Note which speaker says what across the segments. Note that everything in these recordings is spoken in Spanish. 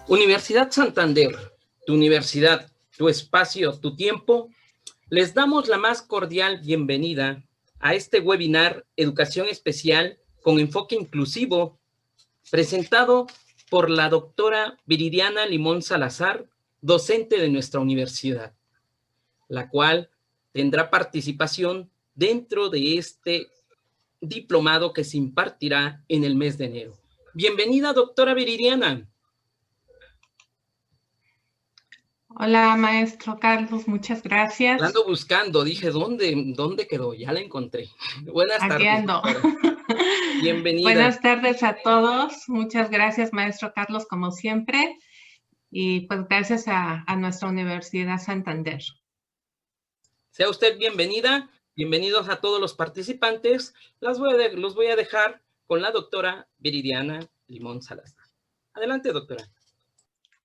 Speaker 1: Universidad Santander, tu universidad, tu espacio, tu tiempo, les damos la más cordial bienvenida a este webinar Educación Especial con Enfoque Inclusivo, presentado por la doctora Viridiana Limón Salazar, docente de nuestra universidad, la cual tendrá participación dentro de este diplomado que se impartirá en el mes de enero. Bienvenida, doctora Viridiana.
Speaker 2: Hola, maestro Carlos, muchas gracias.
Speaker 1: La ando buscando, dije, ¿dónde quedó? Ya la encontré. Buenas
Speaker 2: Aquí
Speaker 1: tardes,
Speaker 2: ando.
Speaker 1: Bienvenida.
Speaker 2: Buenas tardes a todos. Muchas gracias, maestro Carlos, como siempre. Y pues gracias a nuestra Universidad Santander.
Speaker 1: Sea usted bienvenida. Bienvenidos a todos los participantes. Los voy a dejar con la doctora Viridiana Limón Salazar. Adelante, doctora.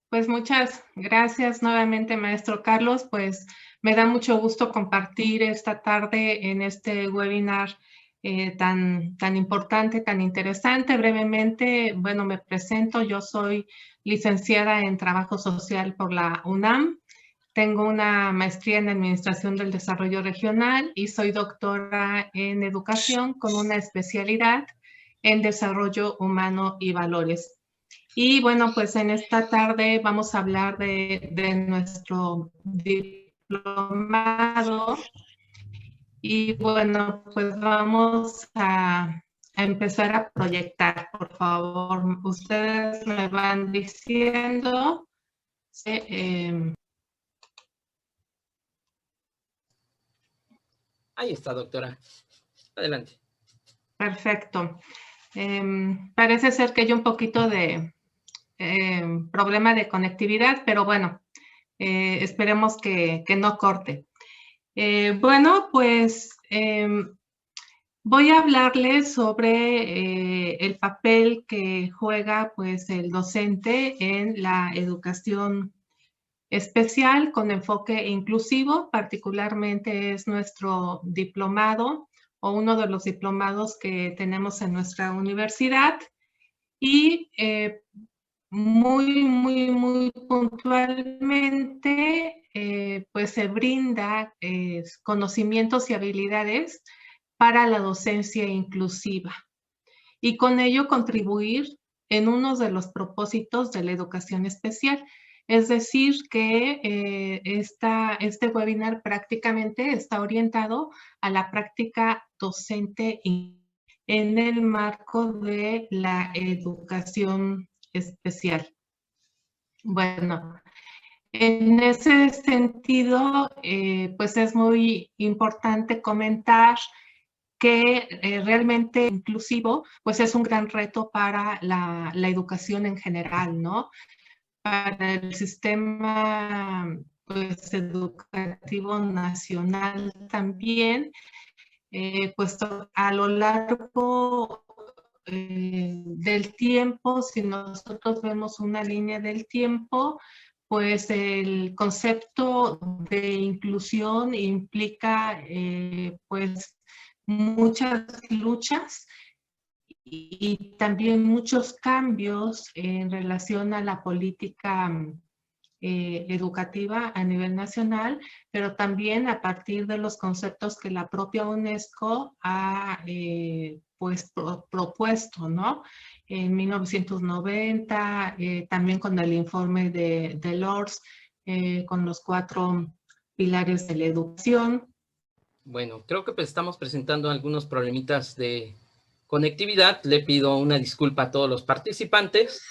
Speaker 2: Pues muchas gracias nuevamente, maestro Carlos. Pues me da mucho gusto compartir esta tarde en este webinar tan importante, tan interesante. Brevemente, bueno, me presento. Yo soy licenciada en Trabajo Social por la UNAM. Tengo una maestría en Administración del Desarrollo Regional y soy doctora en Educación con una especialidad en Desarrollo Humano y Valores. Y bueno, pues en esta tarde vamos a hablar de nuestro diplomado. Y bueno, pues vamos a empezar a proyectar, por favor. Ustedes me van diciendo.
Speaker 1: Ahí está, doctora. Adelante.
Speaker 2: Perfecto. Parece ser que hay un poquito de problema de conectividad, pero bueno, esperemos que no corte. Bueno, pues voy a hablarles sobre el papel que juega pues el docente en la educación especial con enfoque inclusivo. Particularmente es nuestro diplomado o uno de los diplomados que tenemos en nuestra universidad. Y muy puntualmente, pues se brinda conocimientos y habilidades para la docencia inclusiva y con ello contribuir en uno de los propósitos de la educación especial. Es decir, que este webinar prácticamente está orientado a la práctica docente en el marco de la educación especial. Bueno, en ese sentido, pues es muy importante comentar que realmente inclusivo, pues es un gran reto para la educación en general, ¿no? Para el sistema pues, educativo nacional también, puesto a lo largo del tiempo, si nosotros vemos una línea del tiempo, pues el concepto de inclusión implica pues muchas luchas y también muchos cambios en relación a la política educativa a nivel nacional, pero también a partir de los conceptos que la propia UNESCO ha pues propuesto, ¿no? En 1990, también con el informe de Lors, con los 4 pilares de la educación.
Speaker 1: Bueno, creo que estamos presentando algunos problemitas de conectividad. Le pido una disculpa a todos los participantes.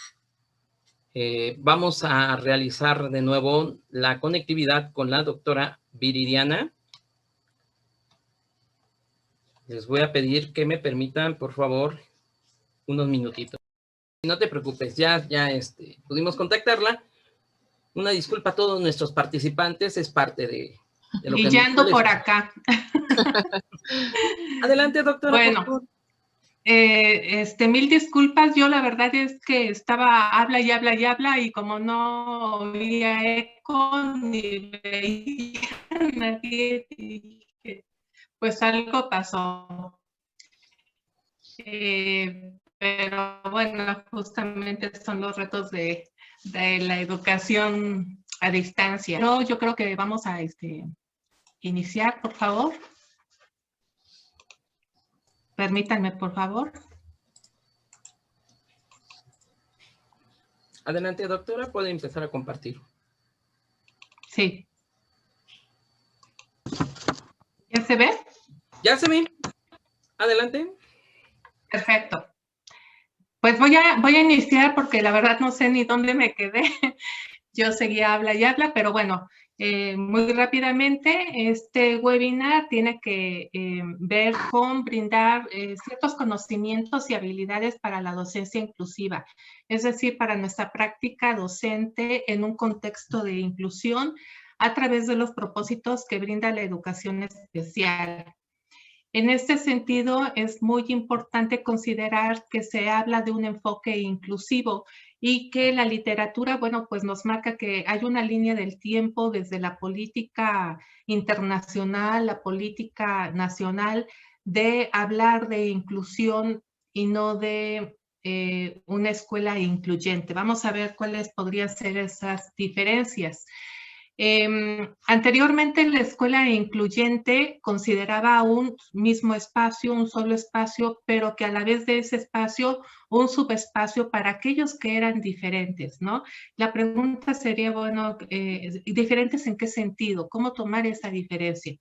Speaker 1: Vamos a realizar de nuevo la conectividad con la doctora Viridiana. Les voy a pedir que me permitan, por favor, unos minutitos. No te preocupes, ya pudimos contactarla. Una disculpa a todos nuestros participantes, es parte de lo que...
Speaker 2: Y ya ando por acá.
Speaker 1: Adelante, doctora,
Speaker 2: bueno,
Speaker 1: por favor.
Speaker 2: Mil disculpas, yo la verdad es que estaba habla y como no oía eco ni veía a nadie, pues algo pasó. Pero bueno, justamente son los retos de de la educación a distancia. No, yo creo que vamos a iniciar, por favor. Permítanme, por favor.
Speaker 1: Adelante, doctora, puede empezar a compartir.
Speaker 2: Sí. ¿Ya se ve?
Speaker 1: Ya se ve. Adelante.
Speaker 2: Perfecto. Pues voy a iniciar porque la verdad no sé ni dónde me quedé. Yo seguía habla y habla, pero bueno, muy rápidamente, este webinar tiene que ver con brindar ciertos conocimientos y habilidades para la docencia inclusiva, es decir, para nuestra práctica docente en un contexto de inclusión a través de los propósitos que brinda la educación especial. En este sentido, es muy importante considerar que se habla de un enfoque inclusivo y que la literatura, bueno, pues nos marca que hay una línea del tiempo desde la política internacional, la política nacional, de hablar de inclusión y no de una escuela incluyente. Vamos a ver cuáles podrían ser esas diferencias. Anteriormente la escuela incluyente consideraba un mismo espacio, un solo espacio, pero que a la vez de ese espacio, un subespacio para aquellos que eran diferentes, ¿no? La pregunta sería, bueno, ¿diferentes en qué sentido? ¿Cómo tomar esa diferencia?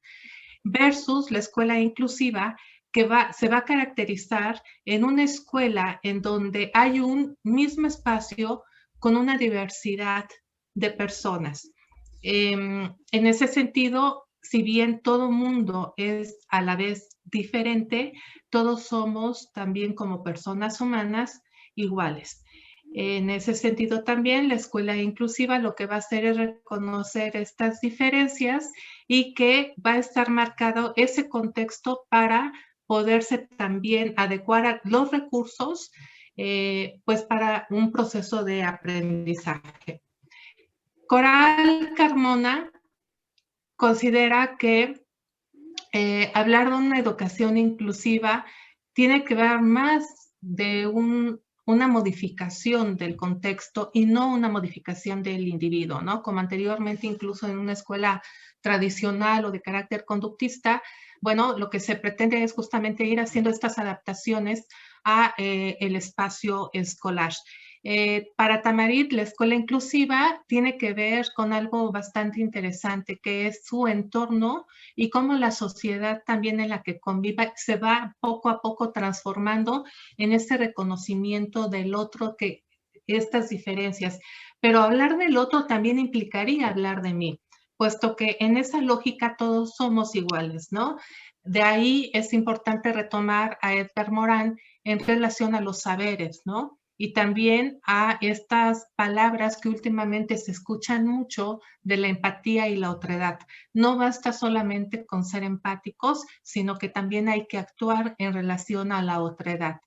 Speaker 2: Versus la escuela inclusiva, que se va a caracterizar en una escuela en donde hay un mismo espacio con una diversidad de personas. En ese sentido, si bien todo mundo es a la vez diferente, todos somos también como personas humanas iguales. En ese sentido también la escuela inclusiva lo que va a hacer es reconocer estas diferencias y que va a estar marcado ese contexto para poderse también adecuar a los recursos pues para un proceso de aprendizaje. Coral Carmona considera que hablar de una educación inclusiva tiene que ver más de una modificación del contexto y no una modificación del individuo, ¿no? Como anteriormente incluso en una escuela tradicional o de carácter conductista, bueno, lo que se pretende es justamente ir haciendo estas adaptaciones a el espacio escolar. Para Tamarit, la escuela inclusiva tiene que ver con algo bastante interesante, que es su entorno y cómo la sociedad también en la que convive se va poco a poco transformando en este reconocimiento del otro, que estas diferencias. Pero hablar del otro también implicaría hablar de mí, puesto que en esa lógica todos somos iguales, ¿no? De ahí es importante retomar a Edgar Morin en relación a los saberes, ¿no? Y también a estas palabras que últimamente se escuchan mucho de la empatía y la otredad. No basta solamente con ser empáticos, sino que también hay que actuar en relación a la otredad.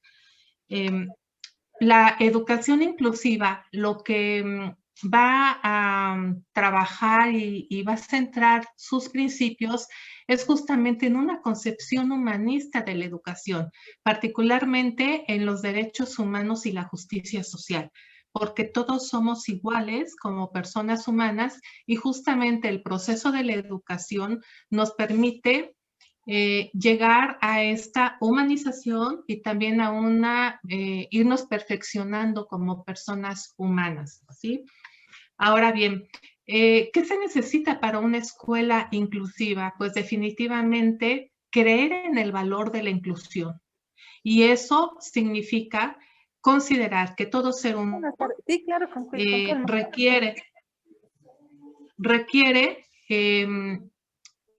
Speaker 2: La educación inclusiva lo que va a trabajar y va a centrar sus principios es justamente en una concepción humanista de la educación, particularmente en los derechos humanos y la justicia social, porque todos somos iguales como personas humanas y justamente el proceso de la educación nos permite llegar a esta humanización y también a irnos perfeccionando como personas humanas, ¿sí? Ahora bien, ¿qué se necesita para una escuela inclusiva? Pues definitivamente creer en el valor de la inclusión. Y eso significa considerar que todo ser humano
Speaker 3: sí, claro,
Speaker 2: requiere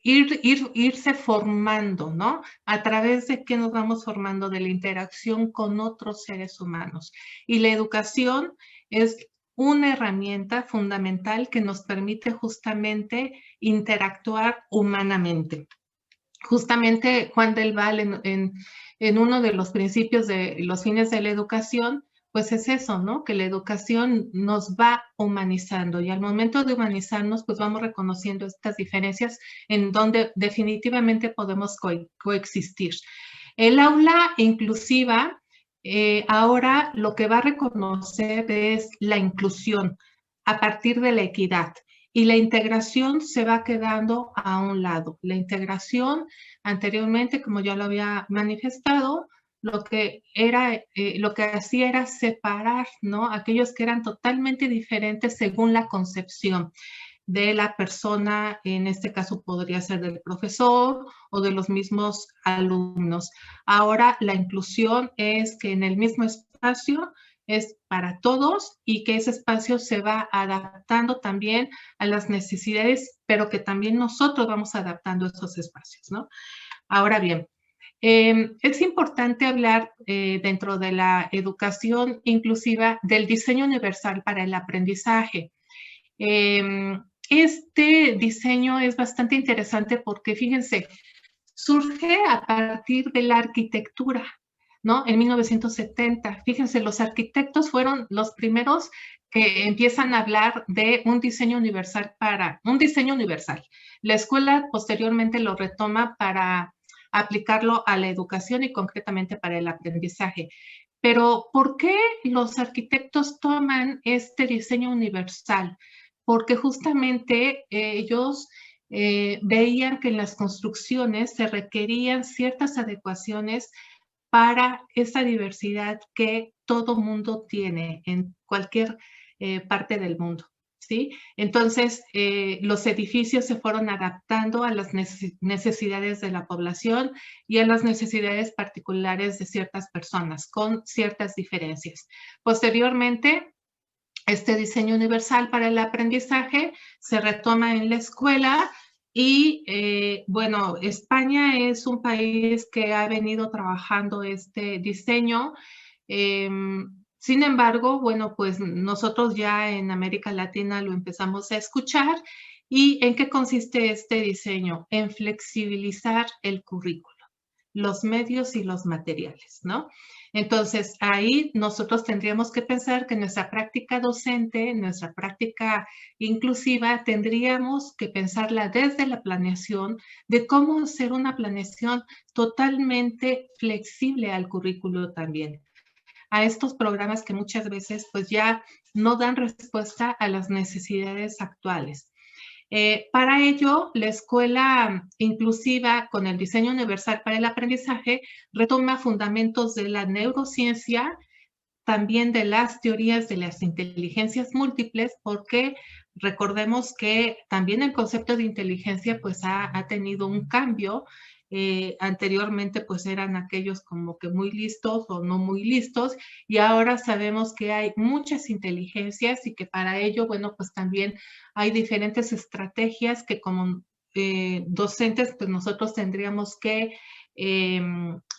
Speaker 2: irse formando, ¿no? ¿A través de qué nos vamos formando? De la interacción con otros seres humanos. Y la educación es una herramienta fundamental que nos permite justamente interactuar humanamente. Justamente Juan del Val en uno de los principios de los fines de la educación, pues es eso, ¿no? Que la educación nos va humanizando y al momento de humanizarnos, pues vamos reconociendo estas diferencias en donde definitivamente podemos coexistir. El aula inclusiva ahora lo que va a reconocer es la inclusión, a partir de la equidad. Y la integración se va quedando a un lado. La integración, anteriormente, como ya lo había manifestado, lo que hacía era separar, ¿no? Aquellos que eran totalmente diferentes según la concepción de la persona, en este caso podría ser del profesor o de los mismos alumnos. Ahora la inclusión es que en el mismo espacio es para todos y que ese espacio se va adaptando también a las necesidades, pero que también nosotros vamos adaptando esos espacios, ¿no? Ahora bien, es importante hablar dentro de la educación inclusiva del diseño universal para el aprendizaje. Este diseño es bastante interesante porque, fíjense, surge a partir de la arquitectura, ¿no? En 1970. Fíjense, los arquitectos fueron los primeros que empiezan a hablar de un diseño universal La escuela posteriormente lo retoma para aplicarlo a la educación y concretamente para el aprendizaje. Pero, ¿por qué los arquitectos toman este diseño universal? Porque justamente ellos veían que en las construcciones se requerían ciertas adecuaciones para esa diversidad que todo mundo tiene en cualquier parte del mundo, ¿sí? Entonces, los edificios se fueron adaptando a las necesidades de la población y a las necesidades particulares de ciertas personas, con ciertas diferencias. Posteriormente, este diseño universal para el aprendizaje se retoma en la escuela y, bueno, España es un país que ha venido trabajando este diseño. Sin embargo, bueno, pues nosotros ya en América Latina lo empezamos a escuchar. ¿Y en qué consiste este diseño? En flexibilizar el currículo, los medios y los materiales, ¿no? Entonces, ahí nosotros tendríamos que pensar que nuestra práctica docente, nuestra práctica inclusiva, tendríamos que pensarla desde la planeación de cómo hacer una planeación totalmente flexible al currículo también, a estos programas que muchas veces pues ya no dan respuesta a las necesidades actuales. Para ello, la escuela inclusiva con el diseño universal para el aprendizaje retoma fundamentos de la neurociencia, también de las teorías de las inteligencias múltiples, porque recordemos que también el concepto de inteligencia pues ha tenido un cambio. Anteriormente pues eran aquellos como que muy listos o no muy listos y ahora sabemos que hay muchas inteligencias y que para ello, bueno, pues también hay diferentes estrategias que como docentes pues nosotros tendríamos que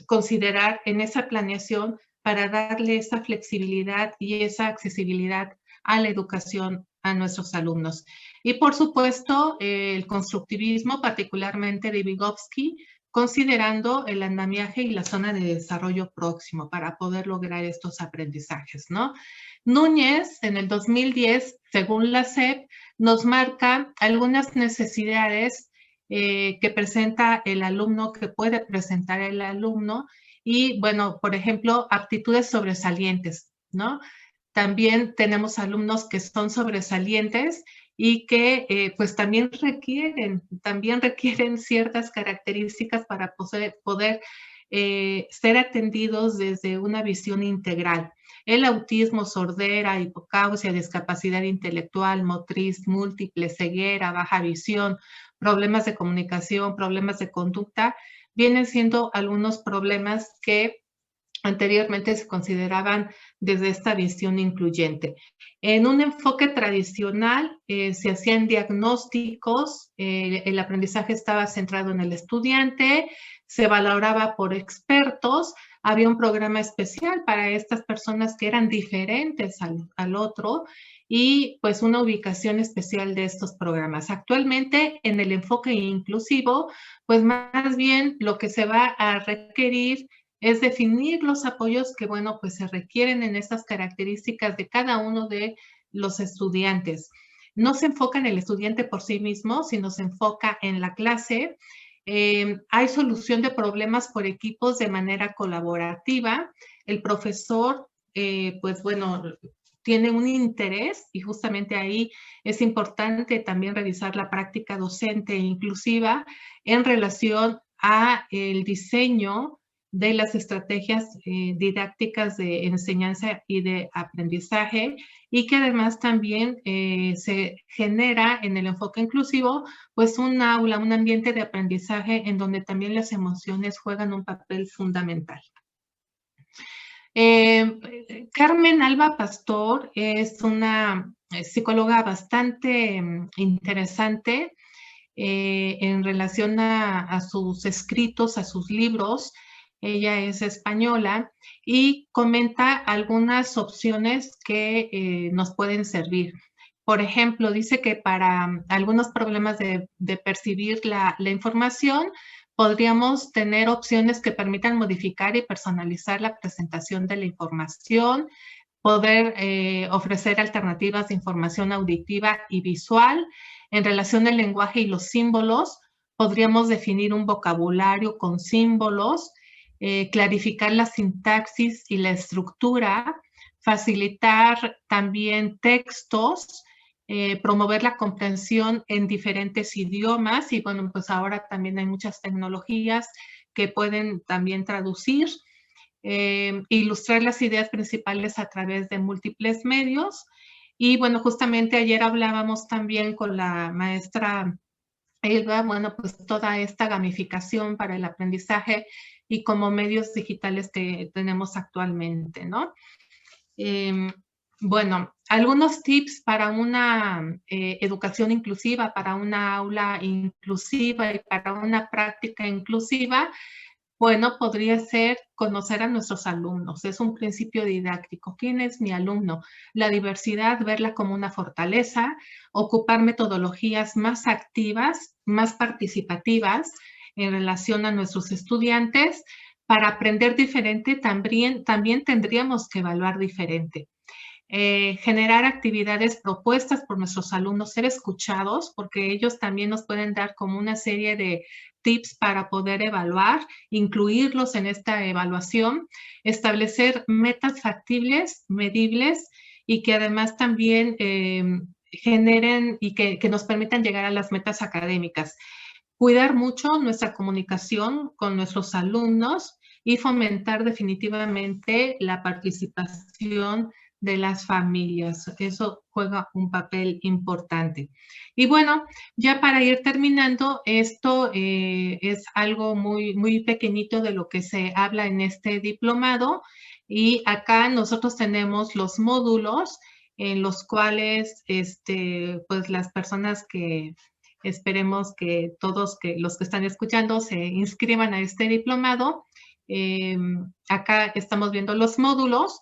Speaker 2: considerar en esa planeación para darle esa flexibilidad y esa accesibilidad a la educación a nuestros alumnos. Y por supuesto, el constructivismo, particularmente de Vygotsky, considerando el andamiaje y la zona de desarrollo próximo para poder lograr estos aprendizajes, ¿no? Núñez, en el 2010, según la SEP, nos marca algunas necesidades que presenta el alumno, que puede presentar el alumno, y bueno, por ejemplo, aptitudes sobresalientes, ¿no? También tenemos alumnos que son sobresalientes y que pues también requieren ciertas características para poder ser atendidos desde una visión integral. El autismo, sordera, hipocausia, discapacidad intelectual, motriz, múltiple, ceguera, baja visión, problemas de comunicación, problemas de conducta, vienen siendo algunos problemas que anteriormente se consideraban desde esta visión incluyente. En un enfoque tradicional se hacían diagnósticos, el aprendizaje estaba centrado en el estudiante, se valoraba por expertos, había un programa especial para estas personas que eran diferentes al otro y pues una ubicación especial de estos programas. Actualmente en el enfoque inclusivo, pues más bien lo que se va a requerir es definir los apoyos que, bueno, pues se requieren en estas características de cada uno de los estudiantes. No se enfoca en el estudiante por sí mismo, sino se enfoca en la clase. Hay solución de problemas por equipos de manera colaborativa. El profesor, pues bueno, tiene un interés, y justamente ahí es importante también revisar la práctica docente inclusiva en relación a el diseño de las estrategias didácticas de enseñanza y de aprendizaje, y que además también se genera en el enfoque inclusivo pues un aula, un ambiente de aprendizaje en donde también las emociones juegan un papel fundamental. Carmen Alba Pastor es una psicóloga bastante interesante en relación a sus escritos, a sus libros. Ella es española y comenta algunas opciones que nos pueden servir. Por ejemplo, dice que para algunos problemas de percibir la información, podríamos tener opciones que permitan modificar y personalizar la presentación de la información, poder ofrecer alternativas de información auditiva y visual. En relación al lenguaje y los símbolos, podríamos definir un vocabulario con símbolos, clarificar la sintaxis y la estructura, facilitar también textos, promover la comprensión en diferentes idiomas, y bueno, pues ahora también hay muchas tecnologías que pueden también traducir, ilustrar las ideas principales a través de múltiples medios. Y bueno, justamente ayer hablábamos también con la maestra Elba, bueno, pues toda esta gamificación para el aprendizaje y como medios digitales que tenemos actualmente, ¿no? Bueno, algunos tips para una educación inclusiva, para una aula inclusiva y para una práctica inclusiva. Bueno, podría ser conocer a nuestros alumnos. Es un principio didáctico. ¿Quién es mi alumno? La diversidad, verla como una fortaleza, ocupar metodologías más activas, más participativas en relación a nuestros estudiantes. Para aprender diferente, también tendríamos que evaluar diferente. Generar actividades propuestas por nuestros alumnos, ser escuchados, porque ellos también nos pueden dar como una serie de tips para poder evaluar, incluirlos en esta evaluación, establecer metas factibles, medibles, y que además también generen y que nos permitan llegar a las metas académicas. Cuidar mucho nuestra comunicación con nuestros alumnos y fomentar definitivamente la participación de las familias. Eso juega un papel importante. Y bueno, ya para ir terminando, esto es algo muy pequeñito de lo que se habla en este diplomado, y acá nosotros tenemos los módulos en los cuales pues las personas que esperemos que todos los que están escuchando se inscriban a este diplomado. Acá estamos viendo los módulos.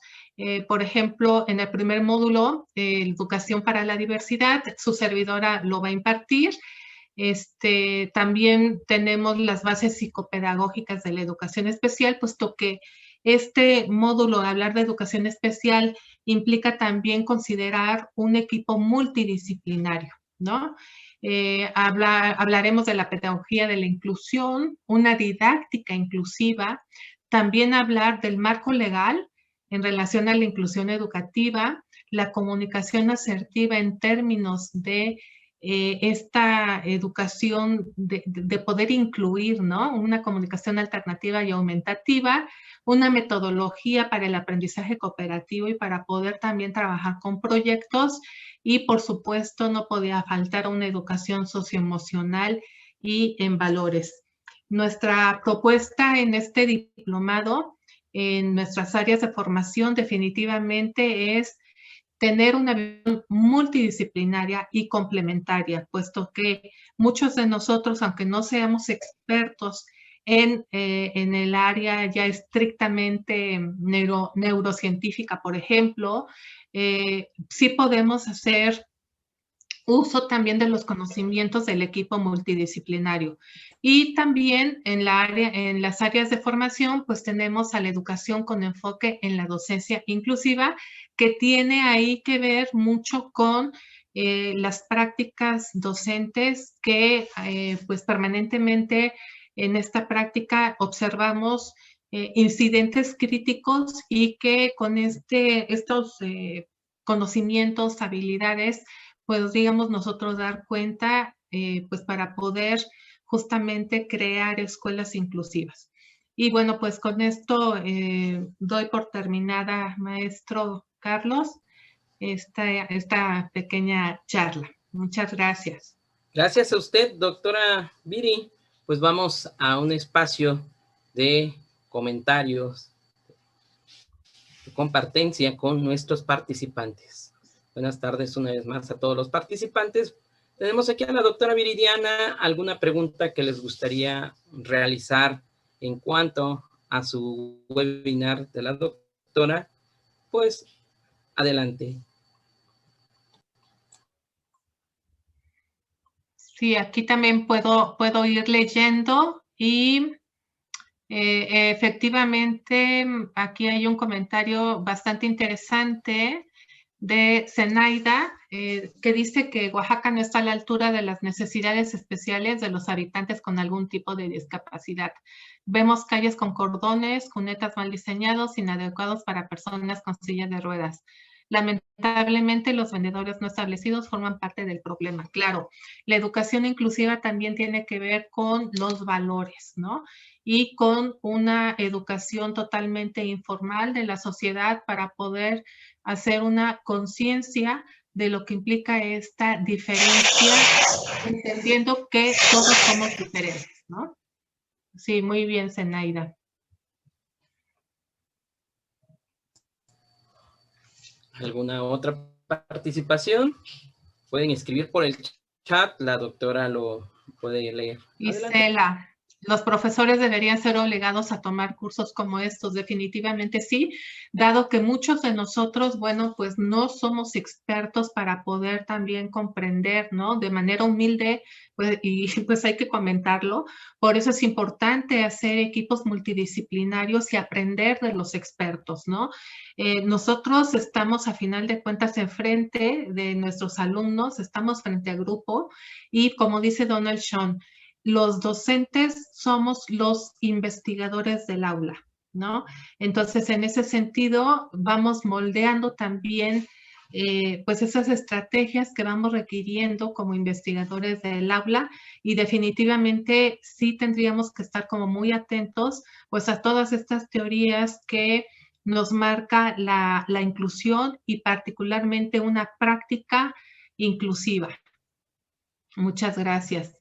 Speaker 2: Por ejemplo, en el primer módulo, Educación para la Diversidad, su servidora lo va a impartir. También tenemos las bases psicopedagógicas de la educación especial, puesto que este módulo, hablar de educación especial, implica también considerar un equipo multidisciplinario, ¿no? Hablaremos de la pedagogía de la inclusión, una didáctica inclusiva, también hablar del marco legal en relación a la inclusión educativa, la comunicación asertiva en términos de esta educación de poder incluir, ¿no? Una comunicación alternativa y aumentativa, una metodología para el aprendizaje cooperativo y para poder también trabajar con proyectos, y por supuesto no podía faltar una educación socioemocional y en valores. Nuestra propuesta en este diplomado, en nuestras áreas de formación, definitivamente es tener una visión multidisciplinaria y complementaria, puesto que muchos de nosotros, aunque no seamos expertos en el área ya estrictamente neurocientífica, por ejemplo, sí podemos hacer uso también de los conocimientos del equipo multidisciplinario. Y también en las áreas de formación, pues tenemos a la educación con enfoque en la docencia inclusiva, que tiene ahí que ver mucho con las prácticas docentes que pues permanentemente en esta práctica observamos incidentes críticos, y que con estos conocimientos, habilidades, pues digamos nosotros dar cuenta, pues para poder justamente crear escuelas inclusivas. Y bueno, pues con esto doy por terminada, maestro Carlos, esta pequeña charla. Muchas gracias.
Speaker 1: Gracias a usted, doctora Viri. Pues vamos a un espacio de comentarios, de compartencia con nuestros participantes. Buenas tardes una vez más a todos los participantes. Tenemos aquí a la doctora Viridiana. ¿Alguna pregunta que les gustaría realizar en cuanto a su webinar de la doctora? Pues adelante.
Speaker 2: Sí, aquí también puedo ir leyendo y efectivamente aquí hay un comentario bastante interesante de Zenaida, que dice que Oaxaca no está a la altura de las necesidades especiales de los habitantes con algún tipo de discapacidad. Vemos calles con cordones, cunetas mal diseñados, inadecuados para personas con sillas de ruedas. Lamentablemente, los vendedores no establecidos forman parte del problema. Claro, la educación inclusiva también tiene que ver con los valores, ¿no? Y con una educación totalmente informal de la sociedad para poder hacer una conciencia de lo que implica esta diferencia, entendiendo que todos somos diferentes, ¿no? Sí, muy bien, Zenaida.
Speaker 1: ¿Alguna otra participación? Pueden escribir por el chat, la doctora lo puede leer.
Speaker 2: Isela, los profesores deberían ser obligados a tomar cursos como estos, definitivamente sí, dado que muchos de nosotros, bueno, pues no somos expertos para poder también comprender, ¿no? De manera humilde, pues, y pues hay que comentarlo, por eso es importante hacer equipos multidisciplinarios y aprender de los expertos, ¿no? Nosotros estamos a final de cuentas enfrente de nuestros alumnos, estamos frente a grupo y como dice Donald Sean, los docentes somos los investigadores del aula, ¿no? Entonces, en ese sentido, vamos moldeando también pues esas estrategias que vamos requiriendo como investigadores del aula y definitivamente sí tendríamos que estar como muy atentos pues a todas estas teorías que nos marca la inclusión y particularmente una práctica inclusiva. Muchas gracias.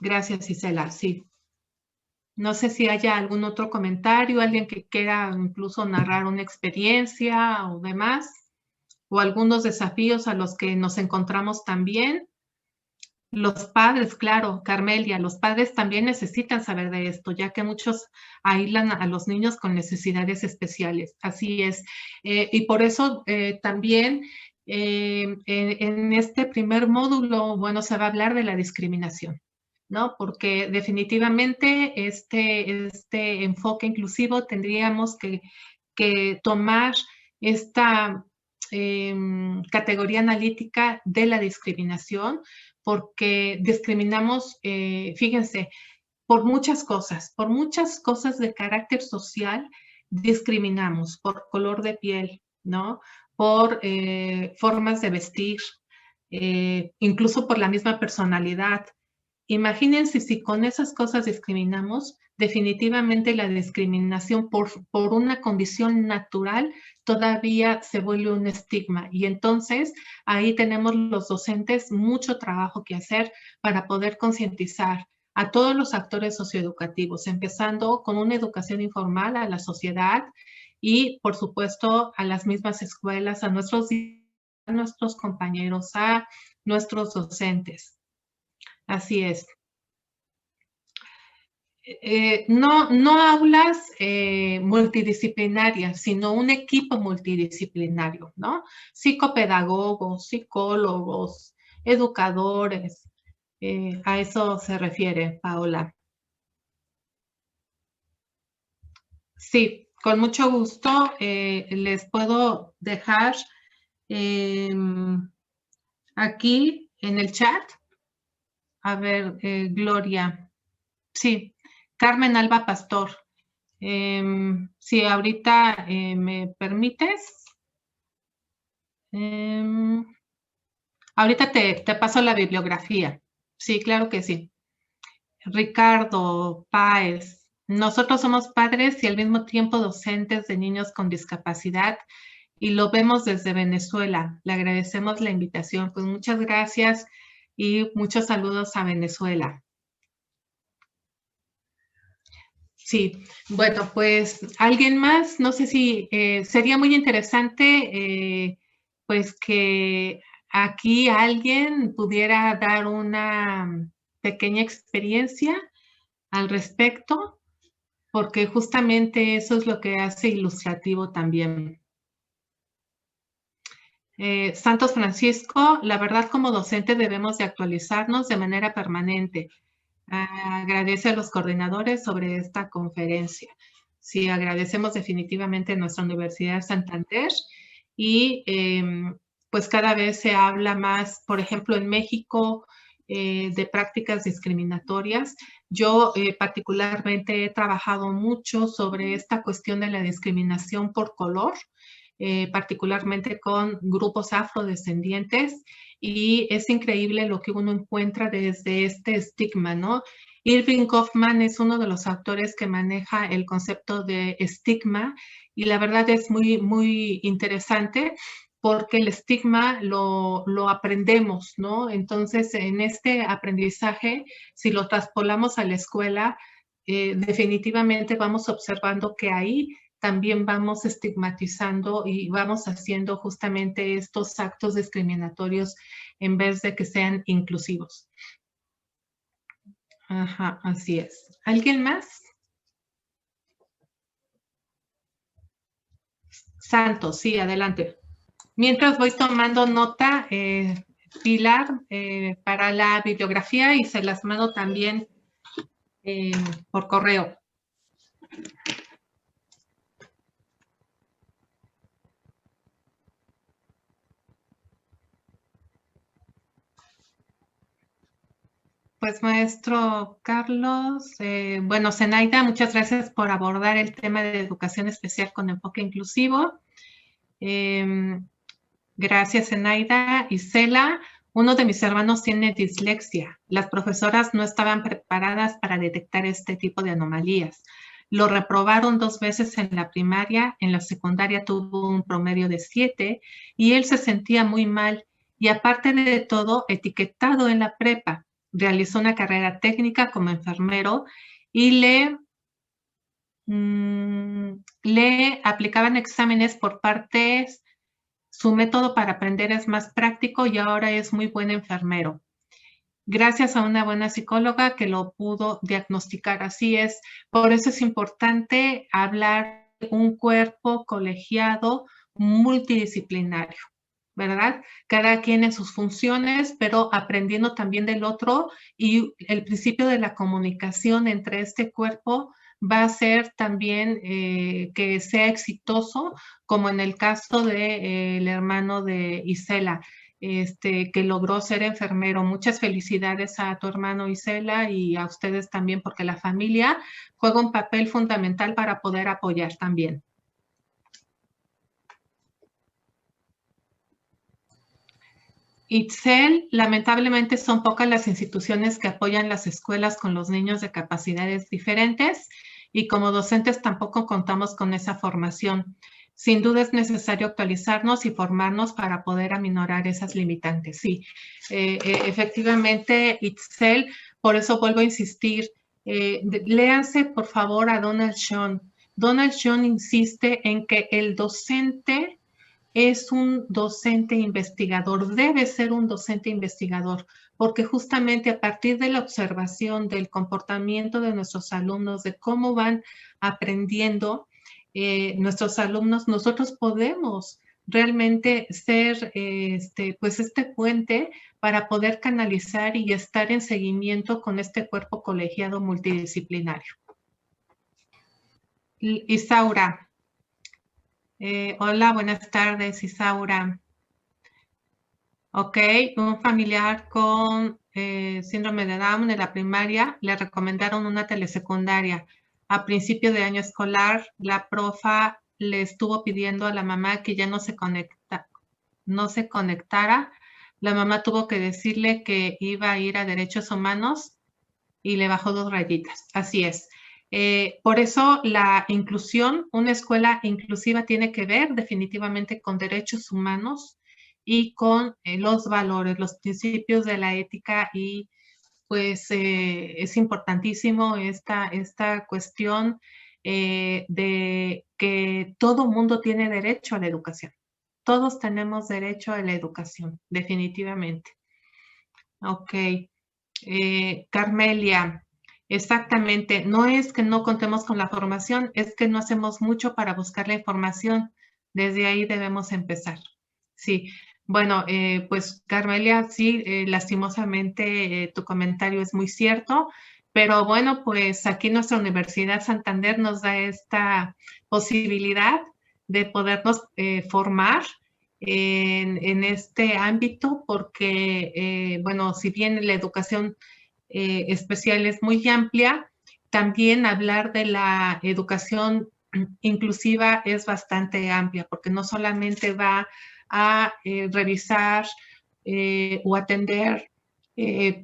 Speaker 2: Gracias, Isela. Sí. No sé si haya algún otro comentario, alguien que quiera incluso narrar una experiencia o demás, o algunos desafíos a los que nos encontramos también. Los padres, claro, Carmelia, los padres también necesitan saber de esto, ya que muchos aíslan a los niños con necesidades especiales. Así es. Y por eso también en este primer módulo, bueno, se va a hablar de la discriminación, ¿no? Porque definitivamente este enfoque inclusivo tendríamos que tomar esta categoría analítica de la discriminación, porque discriminamos, fíjense, por muchas cosas de carácter social, discriminamos por color de piel, ¿no? Por formas de vestir, incluso por la misma personalidad. Imagínense si con esas cosas discriminamos, definitivamente la discriminación por una condición natural todavía se vuelve un estigma. Y entonces ahí tenemos los docentes mucho trabajo que hacer para poder concientizar a todos los actores socioeducativos, empezando con una educación informal a la sociedad y, por supuesto, a las mismas escuelas, a nuestros compañeros, a nuestros docentes. Así es. No aulas multidisciplinarias, sino un equipo multidisciplinario, ¿no? Psicopedagogos, psicólogos, educadores. A eso se refiere, Paola. Sí, con mucho gusto les puedo dejar aquí en el chat. A ver, Gloria. Sí, Carmen Alba Pastor. Si ahorita me permites, Ahorita te paso la bibliografía. Sí, claro que sí. Ricardo Páez. Nosotros somos padres y al mismo tiempo docentes de niños con discapacidad y lo vemos desde Venezuela. Le agradecemos la invitación. Pues muchas gracias y muchos saludos a Venezuela. Sí, bueno, pues alguien más, no sé si sería muy interesante pues que aquí alguien pudiera dar una pequeña experiencia al respecto, porque justamente eso es lo que hace ilustrativo también. Santos Francisco, la verdad como docente debemos de actualizarnos de manera permanente. Agradece a los coordinadores sobre esta conferencia. Sí, agradecemos definitivamente a nuestra Universidad Santander y pues cada vez se habla más, por ejemplo, en México, de prácticas discriminatorias. Yo particularmente he trabajado mucho sobre esta cuestión de la discriminación por color, particularmente con grupos afrodescendientes, y es increíble lo que uno encuentra desde este estigma, ¿no? Irving Goffman es uno de los autores que maneja el concepto de estigma y la verdad es muy, muy interesante porque el estigma lo aprendemos, ¿no? Entonces, en este aprendizaje, si lo traspolamos a la escuela, definitivamente vamos observando que ahí también vamos estigmatizando y vamos haciendo justamente estos actos discriminatorios en vez de que sean inclusivos. Ajá, así es. ¿Alguien más? Santos, sí, adelante. Mientras voy tomando nota, Pilar, para la bibliografía y se las mando también por correo. Pues maestro Carlos, bueno, Zenaida, muchas gracias por abordar el tema de educación especial con enfoque inclusivo. Gracias, Zenaida. Isela, uno de mis hermanos tiene dislexia. Las profesoras no estaban preparadas para detectar este tipo de anomalías. Lo reprobaron 2 veces en la primaria, en la secundaria tuvo un promedio de 7 y él se sentía muy mal y aparte de todo, etiquetado en la prepa. Realizó una carrera técnica como enfermero y le aplicaban exámenes por partes. Su método para aprender es más práctico y ahora es muy buen enfermero. Gracias a una buena psicóloga que lo pudo diagnosticar. Así es, por eso es importante hablar de un cuerpo colegiado multidisciplinario, ¿verdad? Cada quien en sus funciones, pero aprendiendo también del otro y el principio de la comunicación entre este cuerpo va a ser también que sea exitoso, como en el caso del hermano de Isela, que logró ser enfermero. Muchas felicidades a tu hermano Isela y a ustedes también, porque la familia juega un papel fundamental para poder apoyar también. Itzel, lamentablemente son pocas las instituciones que apoyan las escuelas con los niños de capacidades diferentes y como docentes tampoco contamos con esa formación. Sin duda es necesario actualizarnos y formarnos para poder aminorar esas limitantes. Sí, efectivamente, Itzel, por eso vuelvo a insistir, léanse por favor a Donald Schoen. Donald Schoen insiste en que el docente es un docente investigador, debe ser un docente investigador, porque justamente a partir de la observación del comportamiento de nuestros alumnos, de cómo van aprendiendo nuestros alumnos, nosotros podemos realmente ser pues este puente para poder canalizar y estar en seguimiento con este cuerpo colegiado multidisciplinario. Isaura. Hola, buenas tardes, Isaura. Ok, un familiar con síndrome de Down en la primaria le recomendaron una telesecundaria. A principio de año escolar, la profa le estuvo pidiendo a la mamá que ya no se conecta. no se conectara, la mamá tuvo que decirle que iba a ir a derechos humanos y le bajó 2 rayitas. Así es. Por eso la inclusión, una escuela inclusiva tiene que ver definitivamente con derechos humanos y con los valores, los principios de la ética, y pues es importantísimo esta cuestión de que todo mundo tiene derecho a la educación. Todos tenemos derecho a la educación, definitivamente. Ok. Carmelia, exactamente. No es que no contemos con la formación, es que no hacemos mucho para buscar la información. Desde ahí debemos empezar. Sí. Bueno, pues Carmelia, sí, lastimosamente tu comentario es muy cierto, pero bueno, pues aquí nuestra Universidad Santander nos da esta posibilidad de podernos formar en este ámbito, porque, bueno, si bien la educación especial es muy amplia, también hablar de la educación inclusiva es bastante amplia, porque no solamente va a revisar o atender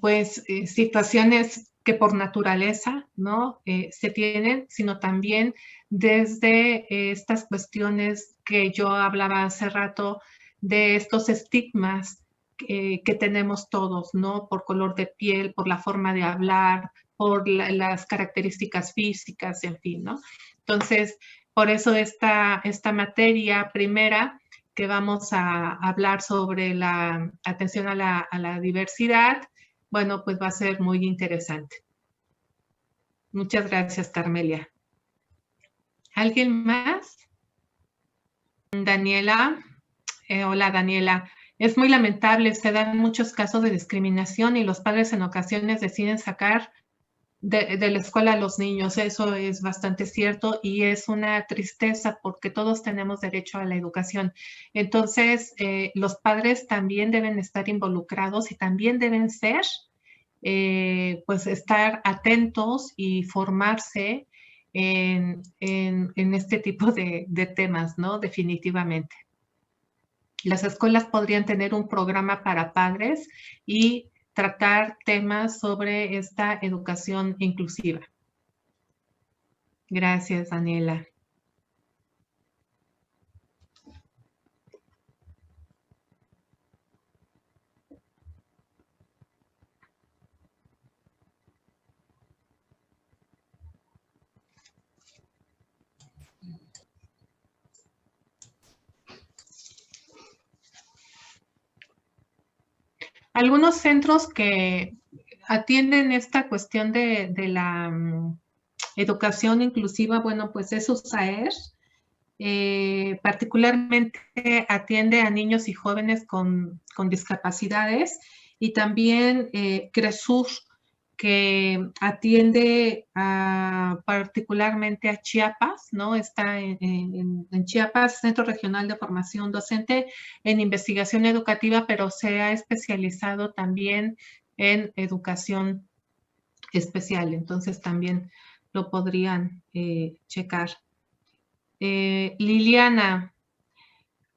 Speaker 2: pues situaciones que por naturaleza no se tienen, sino también desde estas cuestiones que yo hablaba hace rato, de estos estigmas que tenemos todos, ¿no? Por color de piel, por la forma de hablar, por las características físicas, en fin, ¿no? Entonces, por eso esta materia primera que vamos a hablar sobre la atención a la diversidad, bueno, pues va a ser muy interesante. Muchas gracias, Carmelia. ¿Alguien más? Daniela. Hola, Daniela. Es muy lamentable, se dan muchos casos de discriminación y los padres en ocasiones deciden sacar de la escuela a los niños. Eso es bastante cierto y es una tristeza porque todos tenemos derecho a la educación. Entonces, los padres también deben estar involucrados y también deben ser, pues, estar atentos y formarse en este tipo de temas, ¿no? Definitivamente. Las escuelas podrían tener un programa para padres y tratar temas sobre esta educación inclusiva. Gracias, Daniela. Algunos centros que atienden esta cuestión de la educación inclusiva, bueno, pues es USAER. Particularmente atiende a niños y jóvenes con discapacidades, y también CRESUR, que atiende particularmente a Chiapas, ¿no? Está en Chiapas, Centro Regional de Formación Docente en Investigación Educativa, pero se ha especializado también en educación especial, entonces también lo podrían checar. Liliana,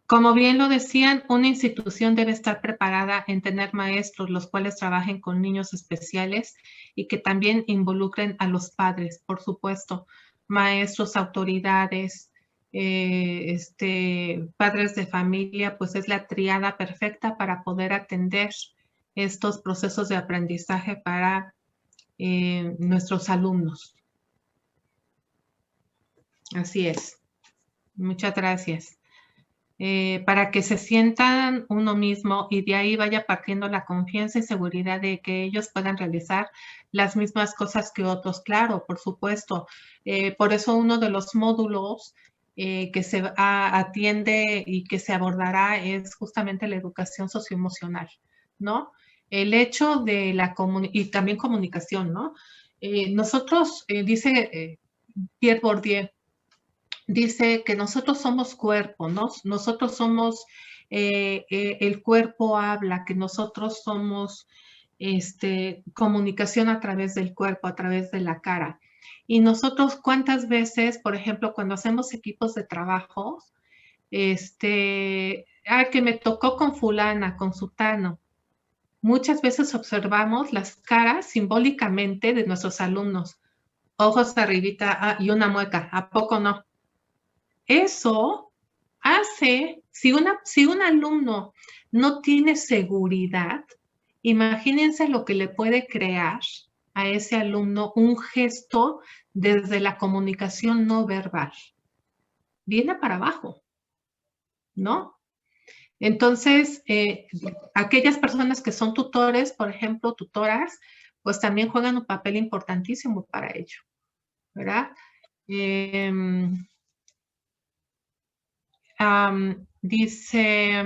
Speaker 2: como bien lo decían, una institución debe estar preparada en tener maestros los cuales trabajen con niños especiales y que también involucren a los padres, por supuesto, maestros, autoridades, padres de familia, pues es la tríada perfecta para poder atender estos procesos de aprendizaje para nuestros alumnos. Así es. Muchas gracias. Para que se sientan uno mismo y de ahí vaya partiendo la confianza y seguridad de que ellos puedan realizar las mismas cosas que otros. Claro, por supuesto. Por eso uno de los módulos que se atiende y que se abordará es justamente la educación socioemocional, ¿no? El hecho de y también comunicación, ¿no? Nosotros, dice Pierre Bourdieu, dice que nosotros somos cuerpo, ¿no? Nosotros somos, el cuerpo habla, que nosotros somos comunicación a través del cuerpo, a través de la cara. Y nosotros, ¿cuántas veces, por ejemplo, cuando hacemos equipos de trabajo, que me tocó con fulana, con sutano. Muchas veces observamos las caras simbólicamente de nuestros alumnos. Ojos arribita y una mueca, ¿a poco no? Eso hace, si un alumno no tiene seguridad, imagínense lo que le puede crear a ese alumno un gesto desde la comunicación no verbal. Viene para abajo, ¿no? Entonces, aquellas personas que son tutores, por ejemplo, tutoras, pues también juegan un papel importantísimo para ello, ¿verdad? Dice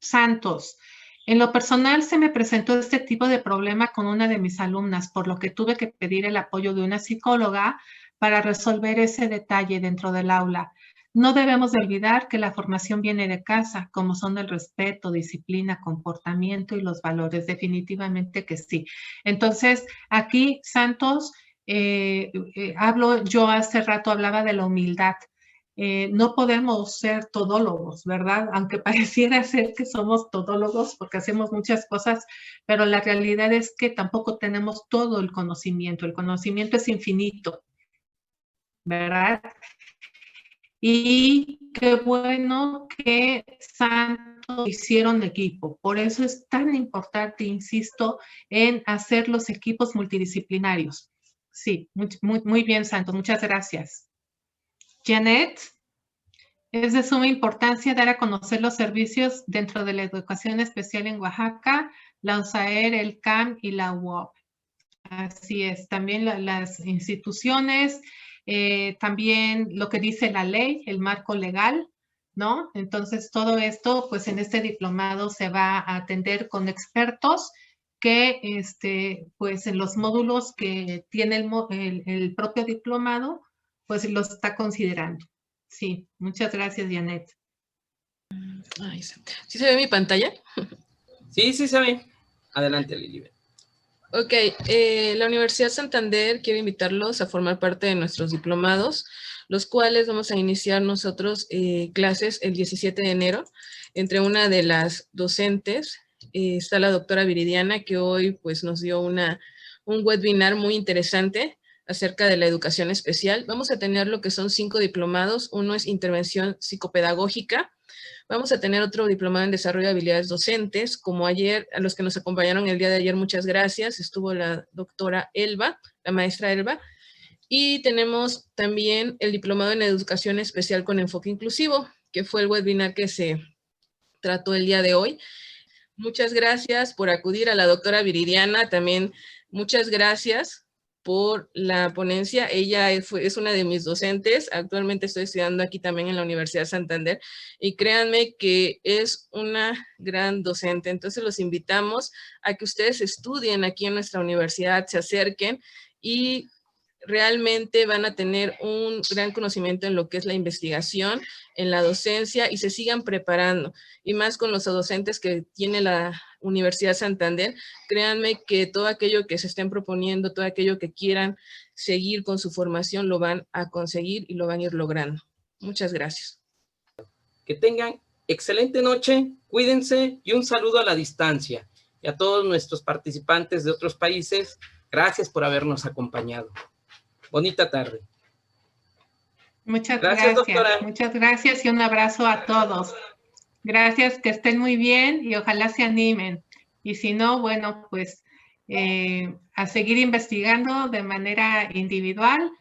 Speaker 2: Santos, en lo personal se me presentó este tipo de problema con una de mis alumnas, por lo que tuve que pedir el apoyo de una psicóloga para resolver ese detalle dentro del aula. No debemos de olvidar que la formación viene de casa, como son el respeto, disciplina, comportamiento y los valores. Definitivamente que sí. Entonces, aquí, Santos, yo hace rato hablaba de la humildad. No podemos ser todólogos, ¿verdad? Aunque pareciera ser que somos todólogos porque hacemos muchas cosas, pero la realidad es que tampoco tenemos todo el conocimiento. El conocimiento es infinito, ¿verdad? Y qué bueno que Santos hicieron equipo. Por eso es tan importante, insisto, en hacer los equipos multidisciplinarios. Sí, muy bien, Santos. Muchas gracias. Janet. Es de suma importancia dar a conocer los servicios dentro de la educación especial en Oaxaca, la USAER, el CAM y la UOP. Así es, también las instituciones, también lo que dice la ley, el marco legal, ¿no? Entonces, todo esto, pues en este diplomado se va a atender con expertos que, pues en los módulos que tiene el propio diplomado, pues los está considerando. Sí, muchas gracias, Janet.
Speaker 3: Ay, ¿sí se ve mi pantalla?
Speaker 1: Sí, sí se ve. Adelante, Lilibet.
Speaker 3: Ok, la Universidad Santander quiere invitarlos a formar parte de nuestros diplomados, los cuales vamos a iniciar nosotros clases el 17 de enero. Entre una de las docentes está la doctora Viridiana, que hoy pues, nos dio un webinar muy interesante acerca de la educación especial. Vamos a tener lo que son 5 diplomados. Uno es intervención psicopedagógica. Vamos a tener otro diplomado en desarrollo de habilidades docentes, como ayer, a los que nos acompañaron el día de ayer, muchas gracias. Estuvo la doctora Elba, la maestra Elba. Y tenemos también el diplomado en educación especial con enfoque inclusivo, que fue el webinar que se trató el día de hoy. Muchas gracias por acudir. A la doctora Viridiana también, muchas gracias por la ponencia. Ella es una de mis docentes. Actualmente estoy estudiando aquí también en la Universidad Santander y créanme que es una gran docente. Entonces los invitamos a que ustedes estudien aquí en nuestra universidad, se acerquen y realmente van a tener un gran conocimiento en lo que es la investigación, en la docencia y se sigan preparando. Y más con los docentes que tiene la Universidad Santander, créanme que todo aquello que se estén proponiendo, todo aquello que quieran seguir con su formación, lo van a conseguir y lo van a ir logrando. Muchas gracias.
Speaker 1: Que tengan excelente noche, cuídense y un saludo a la distancia. Y a todos nuestros participantes de otros países, gracias por habernos acompañado. Bonita tarde.
Speaker 2: Muchas gracias,
Speaker 1: doctora.
Speaker 2: Muchas gracias y un abrazo a todos. Gracias, que estén muy bien y ojalá se animen. Y si no, bueno, pues a seguir investigando de manera individual,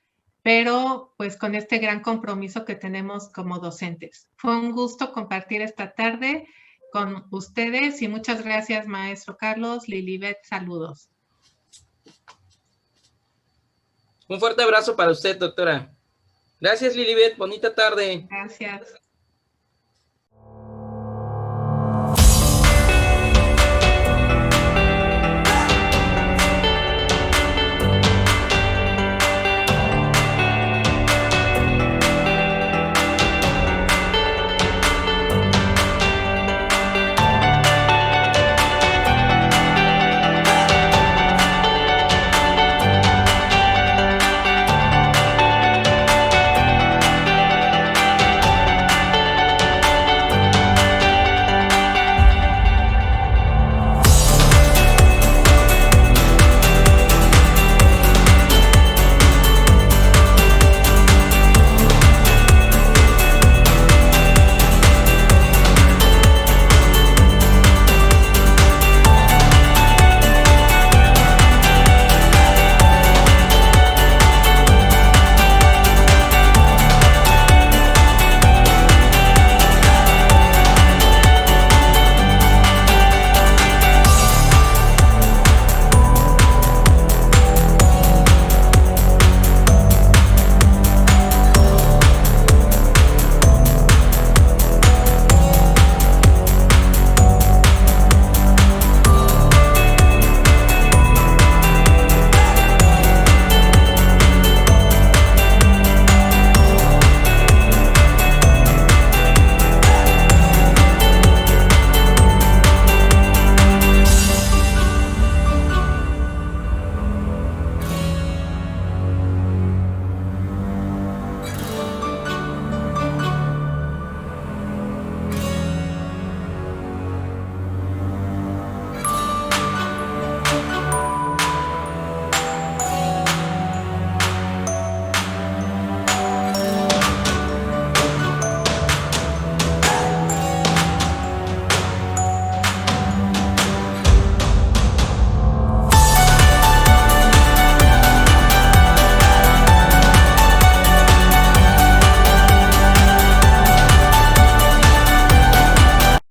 Speaker 2: pero pues con este gran compromiso que tenemos como docentes. Fue un gusto compartir esta tarde con ustedes y muchas gracias, maestro Carlos. Lilibet, saludos.
Speaker 1: Un fuerte abrazo para usted, doctora. Gracias, Lilibet. Bonita tarde.
Speaker 2: Gracias.